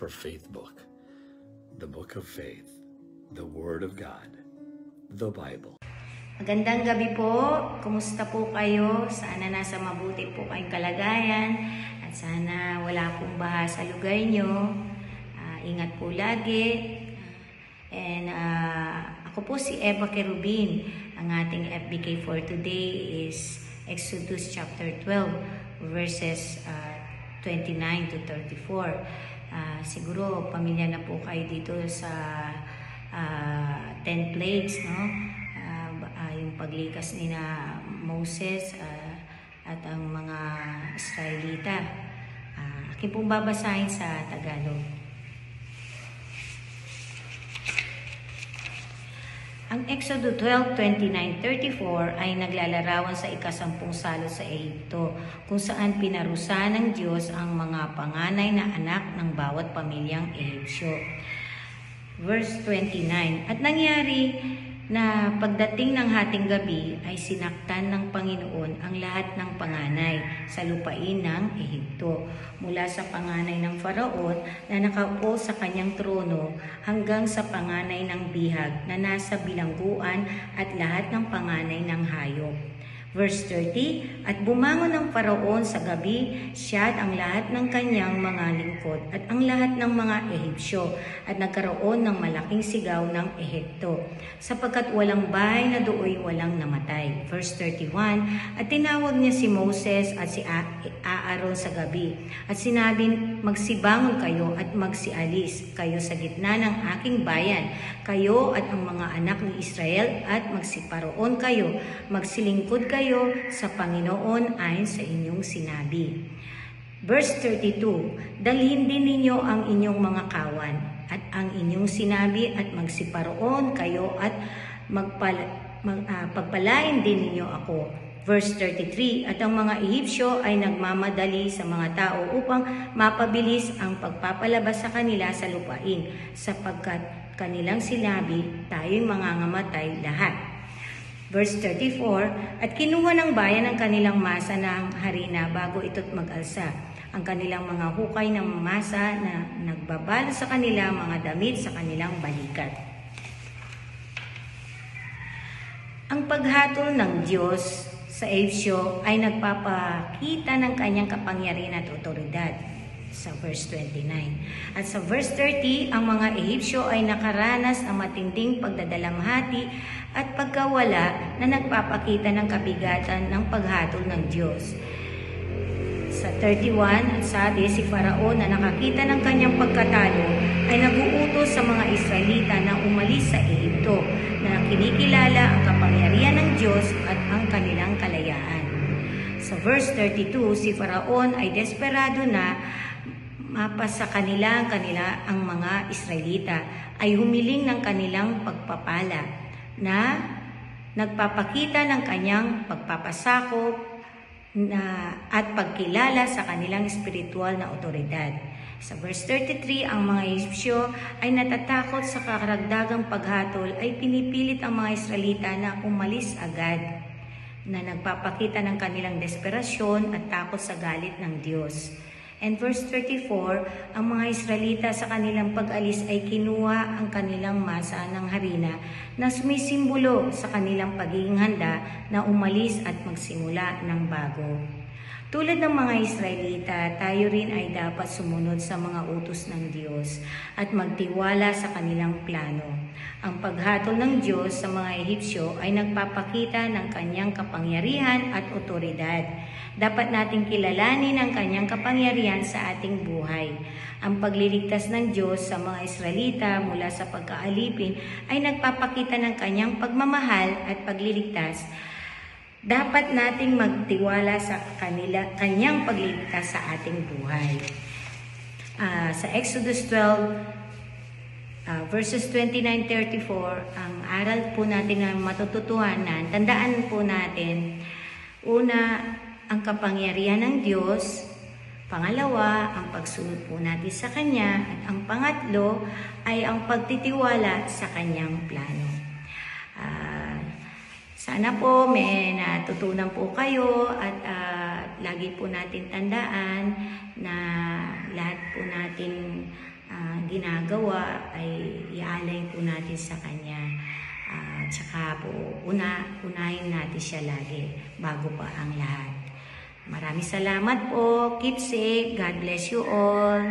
for Faith Book, the Book of Faith, the Word of God, the Bible. Magandang gabi po. Kumusta po kayo? Sana nasa mabuti po kayong kalagayan at sana wala pong baha sa lugar nyo. Ingat po lagi. And ako po si Eva Kerubin. Ang ating FBK for today is Exodus chapter 12 verses 29 to 34. Siguro pamilya na po kayo dito sa 10 plagues, no? Yung paglikas ni na Moses at ang mga Israelita. Akin pong babasahin sa Tagalog. Ang Exodo 12:29-34 ay naglalarawan sa ikasampung salot sa Ehipto, kung saan pinarusahan ng Diyos ang mga panganay na anak ng bawat pamilyang Ehipsyo. Verse 29, at nangyari na pagdating ng hating gabi ay sinaktan ng Panginoon ang lahat ng panganay sa lupain ng Ehipto, mula sa panganay ng Faraon na nakaupo sa kanyang trono hanggang sa panganay ng bihag na nasa bilangguan at lahat ng panganay ng hayop. Verse 30, at bumangon ang Faraon sa gabi, siya at ang lahat ng kanyang mga lingkod at ang lahat ng mga Ehipsyo, at nagkaroon ng malaking sigaw ng Ehipto, sapagkat walang bahay na dooy walang namatay. Verse 31, at tinawag niya si Moses at si Aaron sa gabi, at sinabi, magsibangon kayo at magsialis kayo sa gitna ng aking bayan, kayo at ang mga anak ni Israel, at magsiparoon kayo, magsilingkod kayo sa Panginoon ayon sa inyong sinabi. Verse 32, dalhin din ninyo ang inyong mga kawan at ang inyong sinabi at magsiparoon kayo at pagpalain din ninyo ako. Verse 33, at ang mga Ehipsyo ay nagmamadali sa mga tao upang mapabilis ang pagpapalabas sa kanila sa lupain, sapagkat kanilang sinabi, tayo'y mangangamatay lahat. Verse 34, at kinuha ng bayan ang kanilang masa ng harina bago ito't mag-alsa, ang kanilang mga hukay ng masa na nagbabalo sa kanila mga damit sa kanilang balikat. Ang paghatol ng Diyos sa Ehipsyo ay nagpapakita ng kanyang kapangyarihan at otoridad sa verse 29. At sa verse 30, ang mga Ehipsyo ay nakaranas ng matinding pagdadalamhati at pagkawala na nagpapakita ng kabigatan ng paghatol ng Diyos. Sa 31, sabi, si Faraon na nakakita ng kanyang pagkatalo ay naguutos sa mga Israelita na umalis sa Ehipto, na kinikilala ang kapangyarihan ng Diyos at ang kanilang kalayaan. Sa verse 32, si Faraon ay desperado na mapasa kanila ang mga Israelita, ay humiling ng kanilang pagpapala na nagpapakita ng kanyang pagpapasakop at pagkilala sa kanilang espiritual na otoridad. Sa verse 33, ang mga Ehipsyo ay natatakot sa karagdagang paghatol, ay pinipilit ang mga Israelita na umalis agad, na nagpapakita ng kanilang desperasyon at takot sa galit ng Diyos. And verse 34, ang mga Israelita sa kanilang pag-alis ay kinuha ang kanilang masa ng harina na sumisimbolo sa kanilang pagiging handa na umalis at magsimula ng bago. Tulad ng mga Israelita, tayo rin ay dapat sumunod sa mga utos ng Diyos at magtiwala sa kanilang plano. Ang paghatol ng Diyos sa mga Ehipsyo ay nagpapakita ng kanyang kapangyarihan at otoridad. Dapat nating kilalanin ang kanyang kapangyarihan sa ating buhay. Ang pagliligtas ng Diyos sa mga Israelita mula sa pagkaalipin ay nagpapakita ng kanyang pagmamahal at pagliligtas. Dapat nating magtiwala sa kanyang pagliligtas sa ating buhay. Sa Exodus 12, verses 29-34, ang aral po natin na matututuhanan, tandaan po natin, una, ang kapangyarihan ng Diyos. Pangalawa, ang pagsunod po natin sa Kanya. At ang pangatlo ay ang pagtitiwala sa Kanyang plano. Sana po may natutunan po kayo at lagi po natin tandaan na lahat po natin ginagawa ay ialay po natin sa Kanya. At saka po, unahin natin siya lagi bago pa ang lahat. Maraming salamat po. Keep safe. God bless you all.